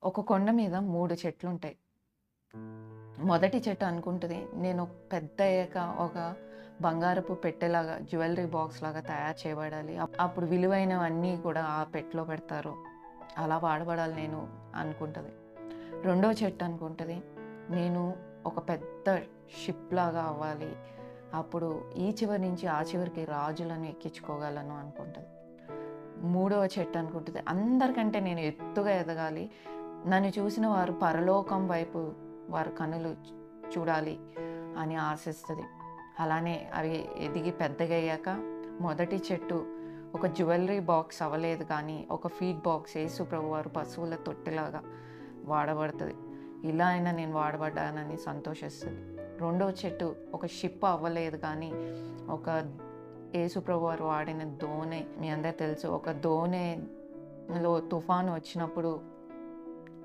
ఒక కొండ మీద 3 చెట్లుంటాయి. మొదటి చెట్టు అనుకుంటది, నేను పెద్దయ్యాక ఒక బంగారపు పెట్టెలాగా, జ్యువెల్లరీ బాక్స్‌లాగా తయారు చేయబడాలి. అప్పుడు విలువైనవన్నీ కూడా ఆ పెట్టెలో పెడతారు. అలా వాడబడాలి నేను అనుకుంటది. రెండో చెట్టు అనుకుంటది, నేను ఒక పెద్ద షిప్‌లాగా అవ్వాలి. అప్పుడు ఈ చివరి నుంచి ఆ చివరికి రాజులను ఎక్కించుకోగలను అనుకుంటది. మూడవ చెట్టు అనుకుంటది, అందరికంటే నేను ఎత్తుగా ఎదగాలి. నన్ను చూసిన వారు పరలోకం వైపు వారి కన్నులు చూడాలి అని ఆశిస్తది. అలానే అవి ఎదిగి పెద్దగయ్యాక మొదటి చెట్టు ఒక జ్యువెల్లరీ బాక్స్ అవ్వలేదు కానీ, ఒక ఫీడ్ బాక్స్ యేసు ప్రభువారు పశువుల తొట్టెలాగా వాడబడతది. ఇలా అయినా నేను వాడబడ్డానని సంతోషిస్తది. రెండో చెట్టు ఒక షిప్ అవ్వలేదు కానీ, ఒక యేసు ప్రభువారు వాడిన దోణె, మీ అందరికి తెలుసు. ఒక దోణెలో తుఫాను వచ్చినప్పుడు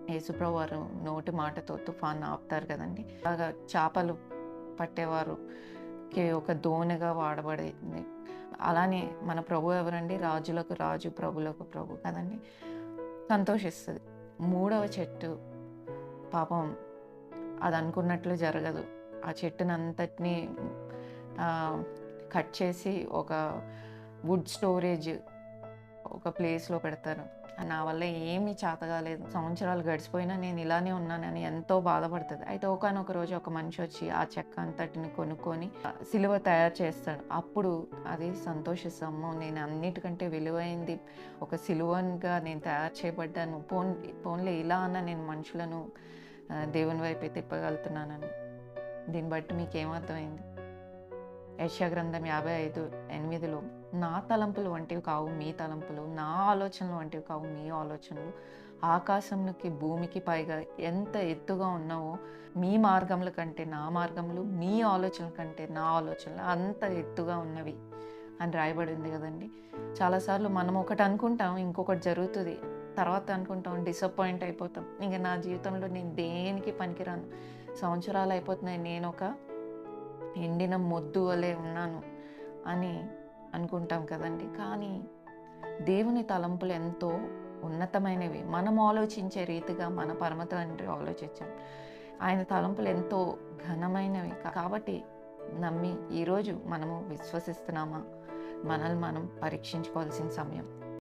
యేసుప్రభువారు నోటి మాటతో తుఫాను ఆపుతారు కదండీ! అలాగా చేపలు పట్టేవారుకి ఒక దోణిగా వాడబడింది. అలానే మన ప్రభువు ఎవరండి? రాజులకు రాజు, ప్రభులకు ప్రభు కదండీ! సంతోషిస్తది. మూడవ చెట్టు పాపం అది అనుకున్నట్లు జరగదు. ఆ చెట్టునంతటిని ఆహ్, కట్ చేసి ఒక వుడ్ స్టోరేజ్ ఒక ప్లేస్‌లో పెడతారు. నా వల్ల ఏమీ చేత కాలేదు. సంవత్సరాలు గడిచిపోయినా నేను ఇలానే ఉన్నానని ఎంతో బాధపడతది. అయితే ఒకానొక రోజు ఒక మనిషి వచ్చి ఆ చెక్క అంతటిని కొనుక్కొని సిలువ తయారు చేస్తాడు. అప్పుడు అది సంతోషిస్తాం. అమ్మో! నేను అన్నిటికంటే విలువైంది ఒక సిలువగా నేను తయారు చేయబడ్డాను. పోన్లే ఇలా అన్నా నేను మనుషులను దేవుని వైపే తిప్పగలుగుతున్నానని. దీన్ని బట్టి మీకేమర్థమైంది? యెషయా గ్రంథం 55:8 నా తలంపులు వంటివి కావు మీ తలంపులు, నా ఆలోచనలు వంటివి కావు మీ ఆలోచనలు. ఆకాశంకి భూమికి పైగా ఎంత ఎత్తుగా ఉన్నావో మీ మార్గముల కంటే నా మార్గములు, మీ ఆలోచనల కంటే నా ఆలోచనలు అంత ఎత్తుగా ఉన్నవి అని రాయబడి ఉంది కదండి. చాలాసార్లు మనం ఒకటి అనుకుంటాం, ఇంకొకటి జరుగుతుంది. తర్వాత అనుకుంటాం, డిసప్పాయింట్ అయిపోతాం. ఇంక నా జీవితంలో నేను దేనికి పనికిరాను, సంవత్సరాలు అయిపోతున్నాయి, నేను ఒక ఎండిన మొద్దు వలె ఉన్నాను అని అనుకుంటాం కదండి. కానీ దేవుని తలంపులు ఎంతో ఉన్నతమైనవి. మనం ఆలోచించే రీతిగా మన పరమ తండ్రి ఆలోచించాం. ఆయన తలంపులు ఎంతో ఘనమైనవి. కాబట్టి నమ్మి ఈరోజు మనము విశ్వసిస్తున్నామా? మనల్ని మనం పరీక్షించుకోవాల్సిన సమయం.